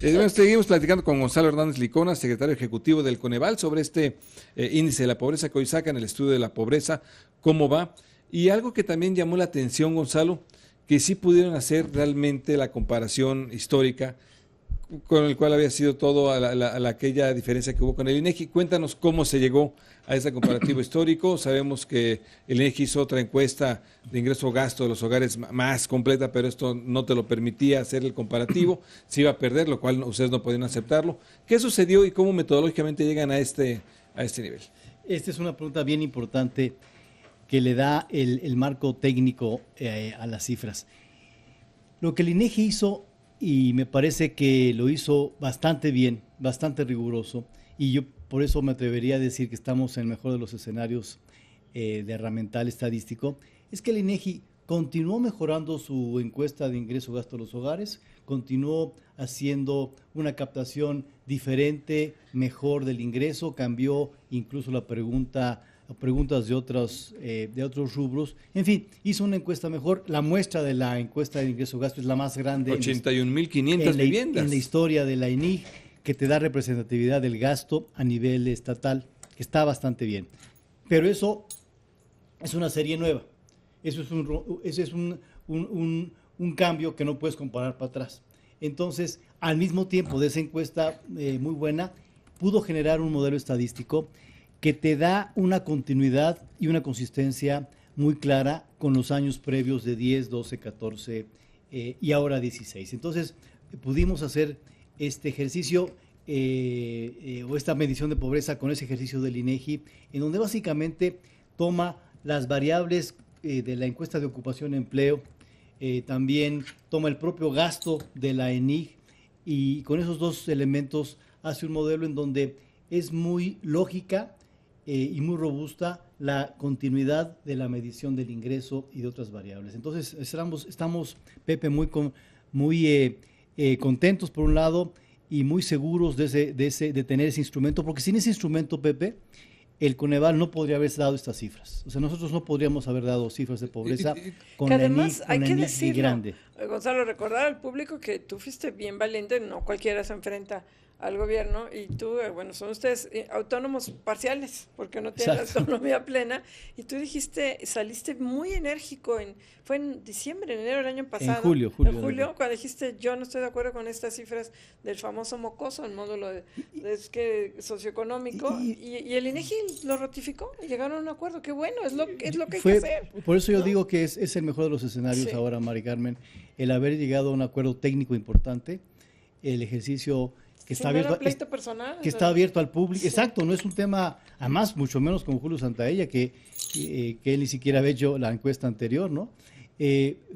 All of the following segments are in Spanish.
Bueno, seguimos platicando con Gonzalo Hernández Licona, secretario ejecutivo del Coneval, sobre este índice de la pobreza que hoy sacan, el estudio de la pobreza, cómo va. Y algo que también llamó la atención, Gonzalo, que sí pudieron hacer realmente la comparación histórica con el cual había sido todo aquella diferencia que hubo con el INEGI. Cuéntanos cómo se llegó a ese comparativo histórico. Sabemos que el INEGI hizo otra encuesta de ingreso-gasto de los hogares más completa, pero esto no te lo permitía hacer el comparativo. Se iba a perder, lo cual ustedes no podían aceptarlo. ¿Qué sucedió y cómo metodológicamente llegan a este nivel? Esta es una pregunta bien importante que le da el marco técnico a las cifras. Lo que el INEGI hizo, y me parece que lo hizo bastante bien, bastante riguroso, y yo por eso me atrevería a decir que estamos en el mejor de los escenarios de herramental estadístico, es que el INEGI continuó mejorando su encuesta de ingreso-gasto de los hogares, continuó haciendo una captación diferente, mejor del ingreso, cambió incluso la preguntas de otros rubros. En fin, hizo una encuesta mejor. La muestra de la encuesta de ingreso-gasto es la más grande. 81.500 viviendas. En la historia de la INIG, que te da representatividad del gasto a nivel estatal, que está bastante bien. Pero eso es una serie nueva. Eso es un cambio que no puedes comparar para atrás. Entonces, al mismo tiempo de esa encuesta muy buena, pudo generar un modelo estadístico que te da una continuidad y una consistencia muy clara con los años previos de 10, 12, 14 y ahora 16. Entonces, pudimos hacer este ejercicio o esta medición de pobreza con ese ejercicio del INEGI, en donde básicamente toma las variables de la encuesta de ocupación y empleo, también toma el propio gasto de la ENIG, y con esos dos elementos hace un modelo en donde es muy lógica y muy robusta la continuidad de la medición del ingreso y de otras variables. Entonces, estamos Pepe, muy contentos por un lado y muy seguros de tener ese instrumento, porque sin ese instrumento, Pepe, el Coneval no podría haberse dado estas cifras. O sea, nosotros no podríamos haber dado cifras de pobreza con la ENIG grande. Gonzalo, recordar al público que tú fuiste bien valiente, no cualquiera se enfrenta al gobierno, y tú, bueno, son ustedes autónomos parciales, porque no tienen la autonomía plena, y tú saliste muy enérgico, fue en diciembre, en enero del año pasado. En julio, cuando dijiste, yo no estoy de acuerdo con estas cifras del famoso mocoso, el módulo socioeconómico, y el INEGI lo ratificó, y llegaron a un acuerdo. Qué bueno, es lo que hay que hacer. Por eso yo digo que es el mejor de los escenarios ahora, Mari Carmen, el haber llegado a un acuerdo técnico importante, el ejercicio que está abierto al público. Exacto, no es un tema, además, mucho menos con Julio Santaella, que él ni siquiera había hecho la encuesta anterior, ¿no?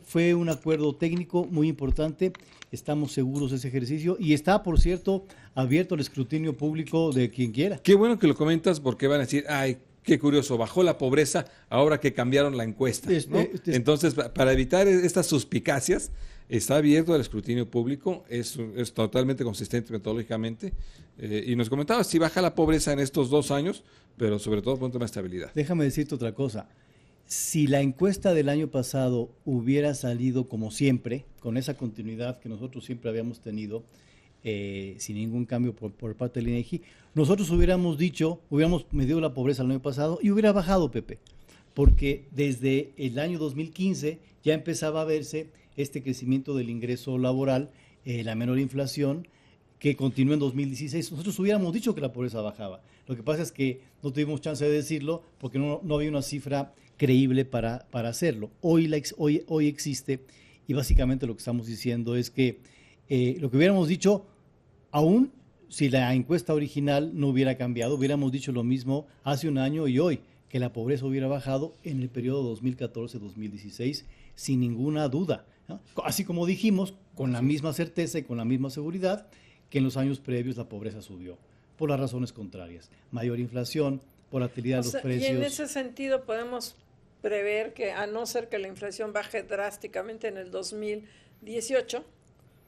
Fue un acuerdo técnico muy importante, estamos seguros de ese ejercicio, y está, por cierto, abierto al escrutinio público de quien quiera. Qué bueno que lo comentas, porque van a decir, ay, qué curioso, bajó la pobreza ahora que cambiaron la encuesta, ¿no? Entonces, para evitar estas suspicacias, está abierto al escrutinio público, es totalmente consistente metodológicamente, y nos comentaba si baja la pobreza en estos 2 años, pero sobre todo por un tema de estabilidad. Déjame decirte otra cosa, si la encuesta del año pasado hubiera salido como siempre, con esa continuidad que nosotros siempre habíamos tenido, sin ningún cambio por parte del INEGI, nosotros hubiéramos medido la pobreza el año pasado y hubiera bajado, Pepe, porque desde el año 2015 ya empezaba a verse este crecimiento del ingreso laboral, la menor inflación, que continuó en 2016. Nosotros hubiéramos dicho que la pobreza bajaba. Lo que pasa es que no tuvimos chance de decirlo porque no había una cifra creíble para hacerlo. Hoy existe, y básicamente lo que estamos diciendo es que lo que hubiéramos dicho, aún si la encuesta original no hubiera cambiado, hubiéramos dicho lo mismo hace un año y hoy, que la pobreza hubiera bajado en el periodo 2014-2016 sin ninguna duda, ¿no? Así como dijimos, con la misma certeza y con la misma seguridad, que en los años previos la pobreza subió, por las razones contrarias, mayor inflación, volatilidad de los precios. Y en ese sentido podemos prever que, a no ser que la inflación baje drásticamente en el 2018,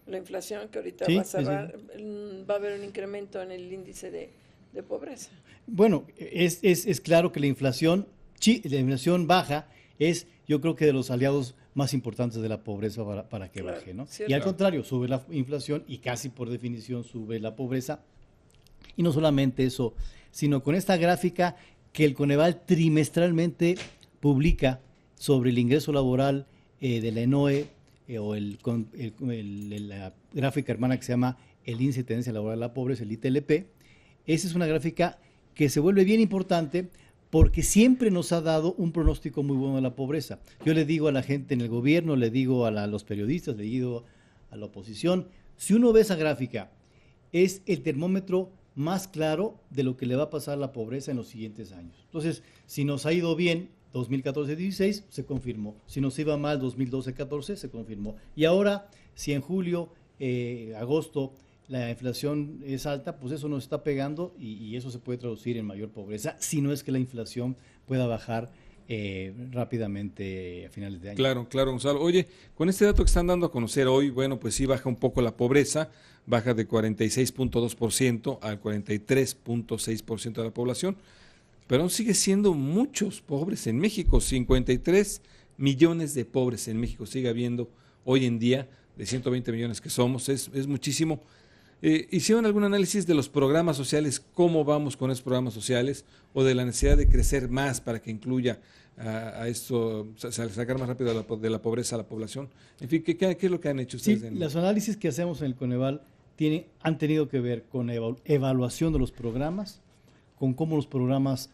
la inflación que ahorita va a cerrar, va a haber un incremento en el índice de de pobreza. Bueno, es claro que la inflación baja es, yo creo que de los aliados más importantes de la pobreza para que Claro, baje, ¿no? cierto. Y al contrario, sube la inflación y casi por definición sube la pobreza. Y no solamente eso, sino con esta gráfica que el Coneval trimestralmente publica sobre el ingreso laboral de la ENOE o la gráfica hermana que se llama el Índice de Tendencia Laboral de la Pobreza, el ITLP. Esa es una gráfica que se vuelve bien importante porque siempre nos ha dado un pronóstico muy bueno de la pobreza. Yo le digo a la gente en el gobierno, le digo a los periodistas, le digo a la oposición, si uno ve esa gráfica, es el termómetro más claro de lo que le va a pasar a la pobreza en los siguientes años. Entonces, si nos ha ido bien 2014-16, se confirmó. Si nos iba mal 2012-14, se confirmó. Y ahora, si en julio, agosto, la inflación es alta, pues eso nos está pegando y eso se puede traducir en mayor pobreza, si no es que la inflación pueda bajar rápidamente a finales de año. Claro, claro, Gonzalo. Oye, con este dato que están dando a conocer hoy, bueno, pues sí baja un poco la pobreza, baja de 46.2% al 43.6% de la población, pero aún sigue siendo muchos pobres en México, 53 millones de pobres en México sigue habiendo hoy en día, de 120 millones que somos, es muchísimo. ¿Hicieron algún análisis de los programas sociales, cómo vamos con esos programas sociales, o de la necesidad de crecer más para que incluya a esto, sacar más rápido de la pobreza a la población? En fin, ¿qué es lo que han hecho ustedes? Sí, los análisis que hacemos en el Coneval han tenido que ver con evaluación de los programas, con cómo los programas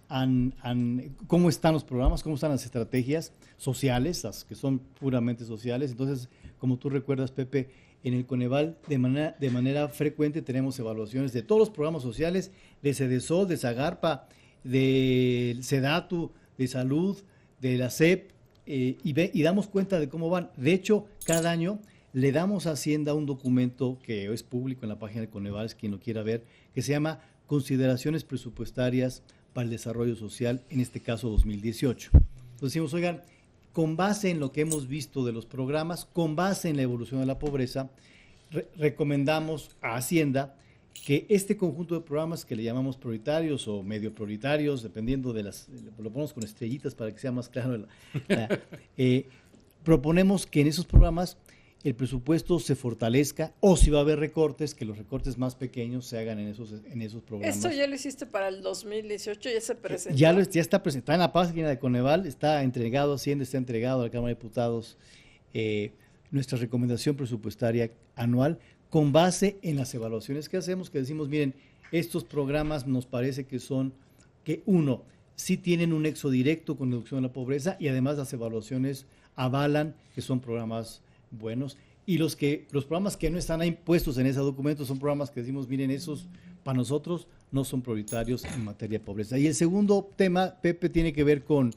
cómo están los programas, cómo están las estrategias sociales, las que son puramente sociales. Entonces, como tú recuerdas, Pepe, en el Coneval de manera frecuente tenemos evaluaciones de todos los programas sociales, de Cedesol, de Zagarpa, de Sedatu, de Salud, de la SEP, y damos cuenta de cómo van. De hecho, cada año le damos a Hacienda un documento que es público en la página del Coneval, es quien lo quiera ver, que se llama Consideraciones Presupuestarias para el Desarrollo Social, en este caso 2018. Entonces decimos, oigan, con base en lo que hemos visto de los programas, con base en la evolución de la pobreza, recomendamos a Hacienda que este conjunto de programas que le llamamos prioritarios o medio prioritarios, dependiendo lo ponemos con estrellitas para que sea más claro, proponemos que en esos programas el presupuesto se fortalezca, o si va a haber recortes, que los recortes más pequeños se hagan en esos programas. ¿Esto ya lo hiciste para el 2018? ¿Ya se presentó? Ya está presentado en la página de Coneval, está entregado a Hacienda, está entregado a la Cámara de Diputados nuestra recomendación presupuestaria anual con base en las evaluaciones que hacemos, que decimos, miren, estos programas nos parece que uno, sí tienen un nexo directo con reducción de la pobreza, y además las evaluaciones avalan que son programas buenos, y los programas que no están ahí puestos en ese documento son programas que decimos, miren, esos para nosotros no son prioritarios en materia de pobreza. Y el segundo tema, Pepe, tiene que ver con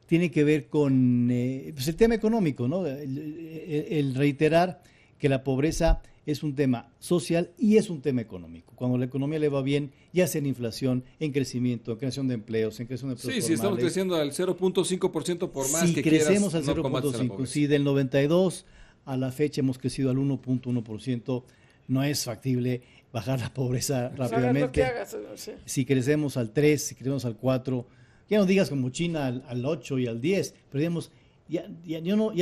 tiene que ver con pues el tema económico, ¿no? El reiterar que la pobreza es un tema social y es un tema económico. Cuando la economía le va bien, ya sea en inflación, en crecimiento, en creación de empleos, en creación de empleos formales. Sí, estamos creciendo al 0.5% por más que quieras. Si crecemos al 0.5%, si del 92 a la fecha hemos crecido al 1.1%, no es factible bajar la pobreza rápidamente. Si crecemos al 3, si crecemos al 4, ya no digas como China al 8 y al 10, pero digamos, ya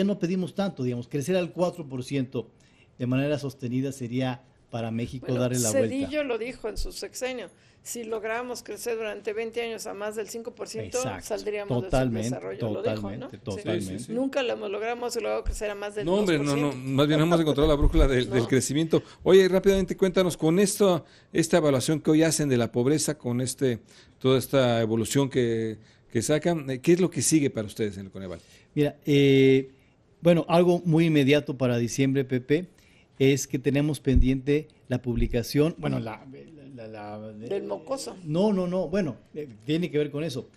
no pedimos tanto, digamos, crecer al 4% de manera sostenida sería para México darle la vuelta. Cedillo lo dijo en su sexenio, si logramos crecer durante 20 años a más del 5%, exacto, saldríamos del desarrollo. Totalmente. Sí. Nunca lo logramos crecer a más del 2%. No, hombre, no, más bien no hemos encontrado la brújula del crecimiento. Oye, rápidamente cuéntanos, con esta evaluación que hoy hacen de la pobreza, con toda esta evolución que sacan, ¿qué es lo que sigue para ustedes en el Coneval? Mira, bueno, algo muy inmediato para diciembre, Pepe, es que tenemos pendiente la publicación, bueno, del mocoso. No, bueno, tiene que ver con eso.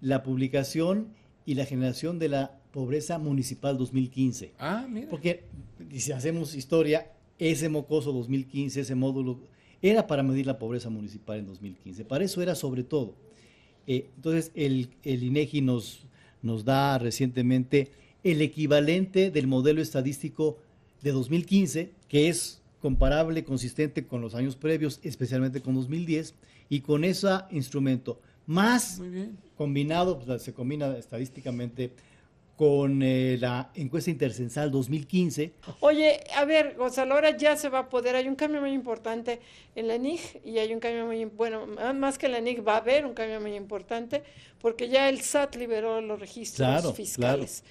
La publicación y la generación de la pobreza municipal 2015. Ah, mira. Porque si hacemos historia, ese mocoso 2015, ese módulo, era para medir la pobreza municipal en 2015. Para eso era sobre todo. Entonces, el INEGI nos da recientemente el equivalente del modelo estadístico de 2015, que es comparable, consistente con los años previos, especialmente con 2010, y con ese instrumento más combinado, pues, se combina estadísticamente con la encuesta intercensal 2015. Oye, a ver, Gonzalo, ahora ya se va a poder, hay un cambio muy importante en la ENIG y hay un cambio muy, bueno, más que la ENIG va a haber un cambio muy importante porque ya el SAT liberó los registros fiscales.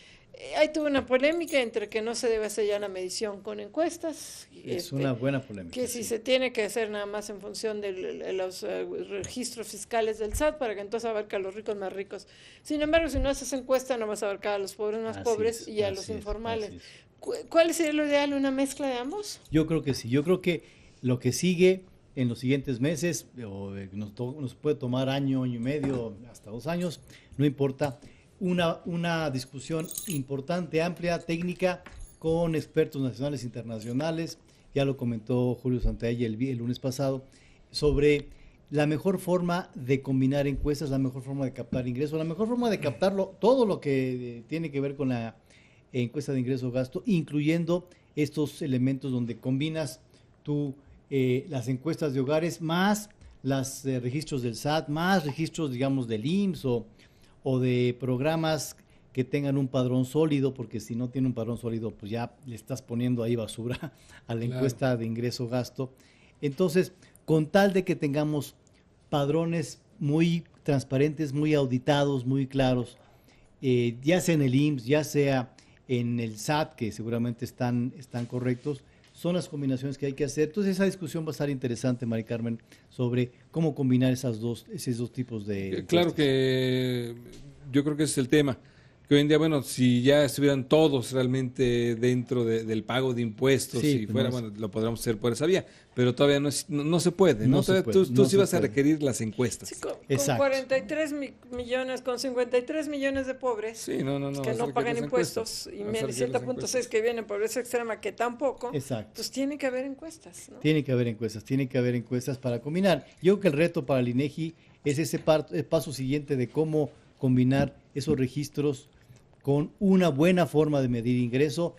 Ahí tuvo una polémica entre que no se debe hacer ya la medición con encuestas. Es una buena polémica. Que si se tiene que hacer nada más en función de los registros fiscales del SAT para que entonces abarque a los ricos más ricos. Sin embargo, si no haces encuesta, no vas a abarcar a los pobres más pobres y a los informales. ¿Cuál sería lo ideal? ¿Una mezcla de ambos? Yo creo que sí. Yo creo que lo que sigue en los siguientes meses, nos puede tomar año y medio, hasta 2 años, no importa. Una discusión importante, amplia, técnica, con expertos nacionales e internacionales, ya lo comentó Julio Santaella el lunes pasado, sobre la mejor forma de combinar encuestas, la mejor forma de captar ingresos, la mejor forma de captarlo, todo lo que tiene que ver con la encuesta de ingreso-gasto, incluyendo estos elementos donde combinas las encuestas de hogares más los registros del SAT, más registros, digamos, del IMSS o de programas que tengan un padrón sólido, porque si no tiene un padrón sólido, pues ya le estás poniendo ahí basura a la encuesta de ingreso-gasto. Entonces, con tal de que tengamos padrones muy transparentes, muy auditados, muy claros, ya sea en el IMSS, ya sea en el SAT, que seguramente están correctos, son las combinaciones que hay que hacer. Entonces, esa discusión va a estar interesante, Mari Carmen, sobre cómo combinar esos dos tipos de... Claro que yo creo que ese es el tema. Que hoy en día, bueno, si ya estuvieran todos realmente dentro del pago de impuestos, si fuera, bueno, lo podríamos hacer por esa vía, pero todavía no se puede, ¿no? Tú sí vas a requerir las encuestas. Sí, con 43 millones, con 53 millones de pobres que no pagan impuestos y 7.6 que vienen pobreza extrema que tampoco, pues tiene que haber encuestas, ¿no? Tiene que haber encuestas para combinar. Yo creo que el reto para el INEGI es ese paso siguiente de cómo combinar esos registros con una buena forma de medir ingreso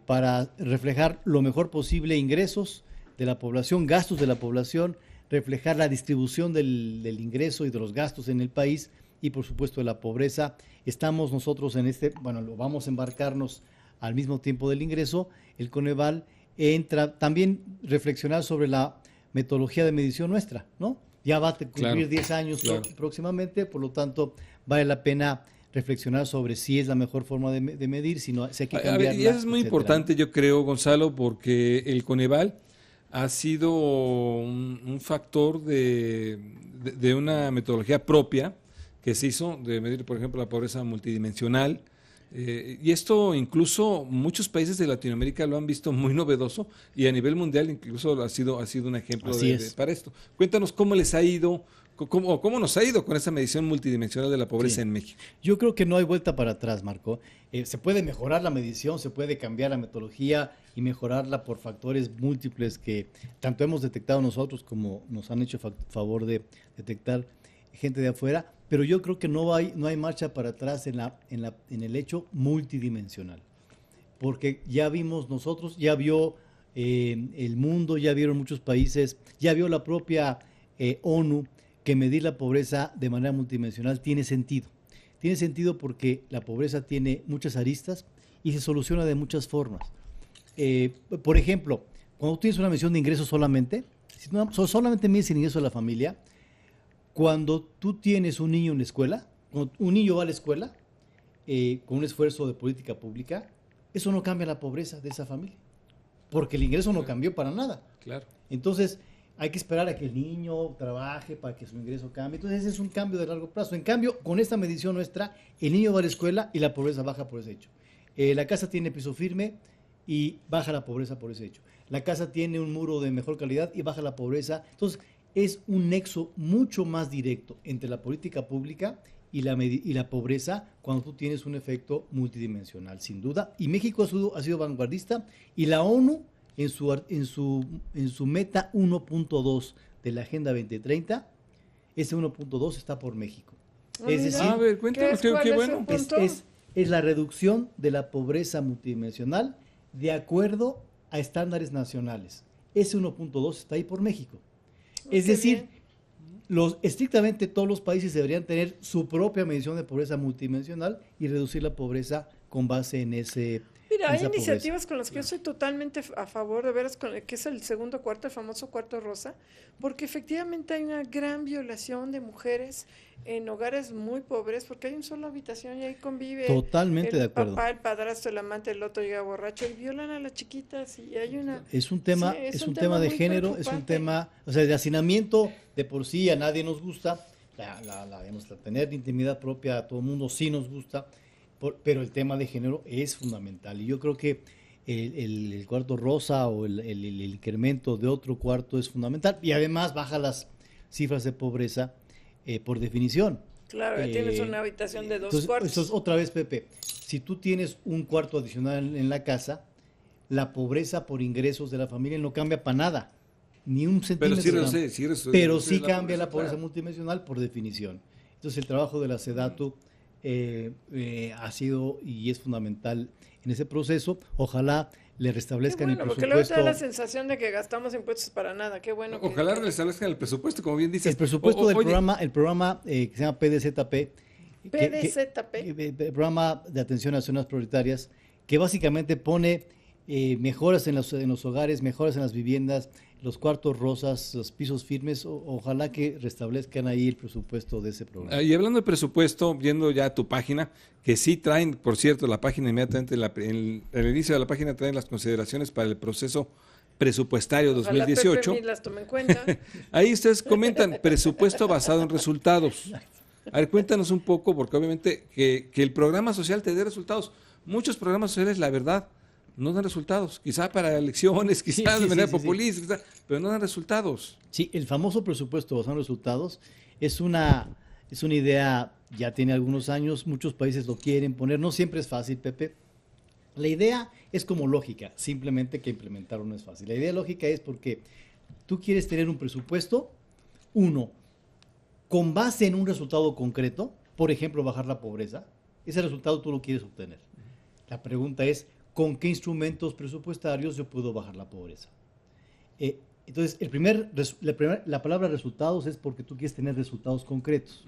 para reflejar lo mejor posible ingresos de la población, gastos de la población, reflejar la distribución del ingreso y de los gastos en el país y por supuesto de la pobreza. Estamos nosotros lo vamos a embarcarnos al mismo tiempo del ingreso. El Coneval entra también reflexionar sobre la metodología de medición nuestra, ¿no? Ya va a cumplir 10 años próximamente, por lo tanto vale la pena reflexionar sobre si es la mejor forma de medir, si no, si hay que cambiarla. Y eso es muy importante, yo creo, Gonzalo, porque el Coneval ha sido un factor de una metodología propia que se hizo de medir, por ejemplo, la pobreza multidimensional. Y esto incluso muchos países de Latinoamérica lo han visto muy novedoso y a nivel mundial incluso ha sido un ejemplo para esto. Cuéntanos cómo les ha ido, cómo nos ha ido con esa medición multidimensional de la pobreza en México. Yo creo que no hay vuelta para atrás, Marco. Se puede mejorar la medición, se puede cambiar la metodología y mejorarla por factores múltiples que tanto hemos detectado nosotros como nos han hecho favor de detectar gente de afuera, pero yo creo que no hay marcha para atrás en el hecho multidimensional, porque ya vimos nosotros, ya vio el mundo, ya vieron muchos países, ya vio la propia ONU que medir la pobreza de manera multidimensional tiene sentido. Tiene sentido porque la pobreza tiene muchas aristas y se soluciona de muchas formas. Por ejemplo, cuando tienes una medición de ingresos solamente, si solamente mides el ingreso de la familia, cuando tú tienes un niño en la escuela, cuando un niño va a la escuela con un esfuerzo de política pública, eso no cambia la pobreza de esa familia, porque el ingreso no cambió para nada. Claro. Entonces, hay que esperar a que el niño trabaje para que su ingreso cambie. Entonces, ese es un cambio de largo plazo. En cambio, con esta medición nuestra, el niño va a la escuela y la pobreza baja por ese hecho. La casa tiene piso firme y baja la pobreza por ese hecho. La casa tiene un muro de mejor calidad y baja la pobreza. Entonces, es un nexo mucho más directo entre la política pública y la pobreza cuando tú tienes un efecto multidimensional, sin duda. Y México ha sido vanguardista y la ONU en su meta 1.2 de la Agenda 2030, ese 1.2 está por México. Es decir, a ver, cuéntanos, qué bueno. Es la reducción de la pobreza multidimensional de acuerdo a estándares nacionales. Ese 1.2 está ahí por México. Es Qué decir, bien. estrictamente todos los países deberían tener su propia medición de pobreza multidimensional y reducir la pobreza con base en Mira, hay esa iniciativas pobreza. con las que yo soy totalmente a favor, de veras, que es el segundo cuarto, el famoso cuarto rosa, porque efectivamente hay una gran violación de mujeres en hogares muy pobres, porque hay una sola habitación y ahí convive Totalmente el de acuerdo. papá, el padrastro, el amante, el otro llega borracho y violan a las chiquitas y hay una... Es un tema, Sí, es un tema de muy género, es un preocupante. tema, o sea, de hacinamiento de por sí a nadie nos gusta, tener intimidad propia a todo el mundo sí nos gusta, pero el tema de género es fundamental. Y yo creo que el cuarto rosa o el incremento de otro cuarto es fundamental. Y además baja las cifras de pobreza por definición. Claro, ya tienes una habitación de dos Entonces, cuartos. otra vez, Pepe, si tú tienes un cuarto adicional en la casa, la pobreza por ingresos de la familia no cambia para nada, ni un Pero centímetro. Pero sí la cambia la pobreza claro. multidimensional por definición. Entonces el trabajo de la SEDATU ha sido y es fundamental en ese proceso. Ojalá le Qué restablezcan bueno, el porque luego te da la presupuesto. sensación de que gastamos impuestos para nada. Qué bueno. Ojalá les establezcan el presupuesto, como bien dices. El presupuesto del Oye, programa que se llama PDZP, PDZP. el programa de atención a zonas prioritarias, que básicamente pone mejoras en los hogares, mejoras en las viviendas, los cuartos rosas, los pisos firmes. Ojalá que restablezcan ahí el presupuesto de ese programa. y hablando de presupuesto, viendo ya tu página, que sí traen, por cierto, la página inmediatamente, en el inicio de la página traen las consideraciones para el proceso presupuestario Ojalá 2018. Pepe las tome en cuenta. Ahí ustedes comentan presupuesto basado en resultados. A ver, cuéntanos un poco, porque obviamente que el programa social te dé resultados. Muchos programas sociales, la verdad, no dan resultados. Quizá para elecciones, quizá de manera populista, quizá, pero no dan resultados. Sí, el famoso presupuesto basado en resultados es una idea, ya tiene algunos años, muchos países lo quieren poner, no siempre es fácil, Pepe. La idea es como lógica, simplemente que implementarlo no es fácil. La idea lógica es porque tú quieres tener un presupuesto, uno, con base en un resultado concreto, por ejemplo, bajar la pobreza, ese resultado tú lo quieres obtener. La pregunta es, ¿con qué instrumentos presupuestarios yo puedo bajar la pobreza? Entonces, la palabra resultados es porque tú quieres tener resultados concretos.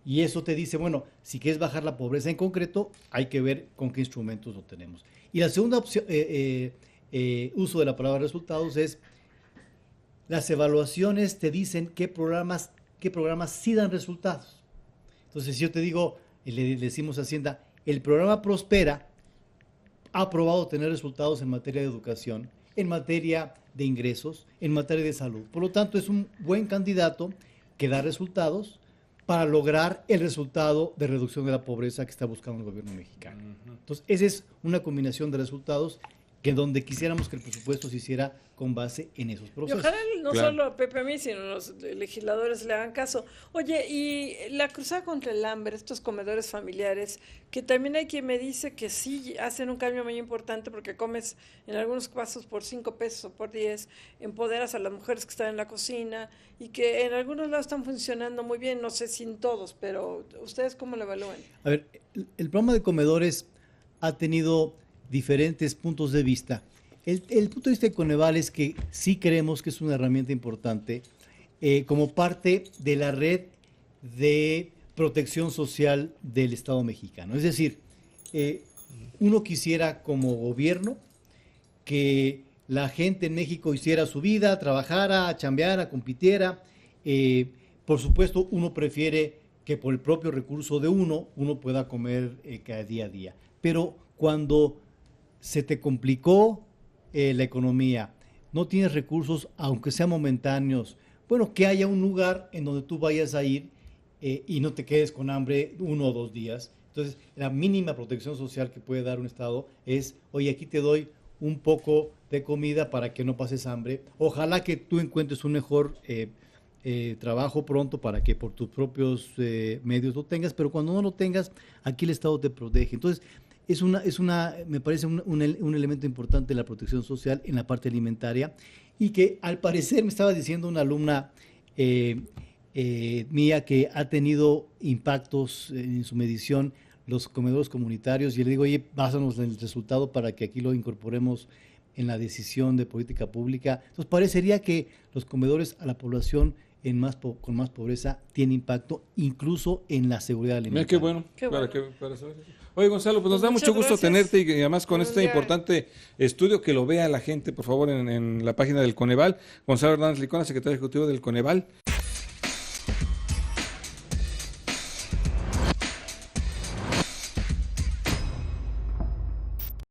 Y eso te dice, bueno, si quieres bajar la pobreza en concreto, hay que ver con qué instrumentos lo tenemos. Y la segunda opción, uso de la palabra resultados es, las evaluaciones te dicen qué programas sí dan resultados. Entonces, si yo te digo, le decimos a Hacienda, el programa Prospera ha probado tener resultados en materia de educación, en materia de ingresos, en materia de salud. Por lo tanto, es un buen candidato que da resultados para lograr el resultado de reducción de la pobreza que está buscando el gobierno mexicano. Entonces, esa es una combinación de resultados que donde quisiéramos que el presupuesto se hiciera con base en esos Y procesos. ojalá no Claro. solo Pepe a mí, sino los legisladores le hagan caso. Oye, y la cruzada contra el hambre, estos comedores familiares, que también hay quien me dice que sí hacen un cambio muy importante porque comes en algunos casos por 5 pesos o por 10, empoderas a las mujeres que están en la cocina y que en algunos lados están funcionando muy bien, no sé si en todos, pero ¿ustedes cómo lo evalúan? A ver, el programa de comedores ha tenido diferentes puntos de vista. El punto de vista de Coneval es que sí creemos que es una herramienta importante como parte de la red de protección social del Estado mexicano. Es decir, uno quisiera como gobierno que la gente en México hiciera su vida, trabajara, chambeara, compitiera. Por supuesto, uno prefiere que por el propio recurso de uno pueda comer cada día a día. Pero cuando se te complicó la economía, no tienes recursos, aunque sean momentáneos, bueno, que haya un lugar en donde tú vayas a ir y no te quedes con hambre 1 o 2 días. Entonces, la mínima protección social que puede dar un Estado es, oye, aquí te doy un poco de comida para que no pases hambre. Ojalá que tú encuentres un mejor trabajo pronto para que por tus propios medios lo tengas, pero cuando no lo tengas, aquí el Estado te protege. Entonces, me parece un elemento importante de la protección social en la parte alimentaria y que al parecer me estaba diciendo una alumna mía que ha tenido impactos en su medición los comedores comunitarios y le digo, oye, pásanos el resultado para que aquí lo incorporemos en la decisión de política pública. Entonces parecería que los comedores a la población con más pobreza tiene impacto incluso en la seguridad alimentaria. Qué bueno, Qué bueno. para saber. Oye, Gonzalo, pues nos da mucho gusto tenerte y además con este importante estudio que lo vea la gente, por favor, en la página del Coneval. Gonzalo Hernández Licona, secretario ejecutivo del Coneval.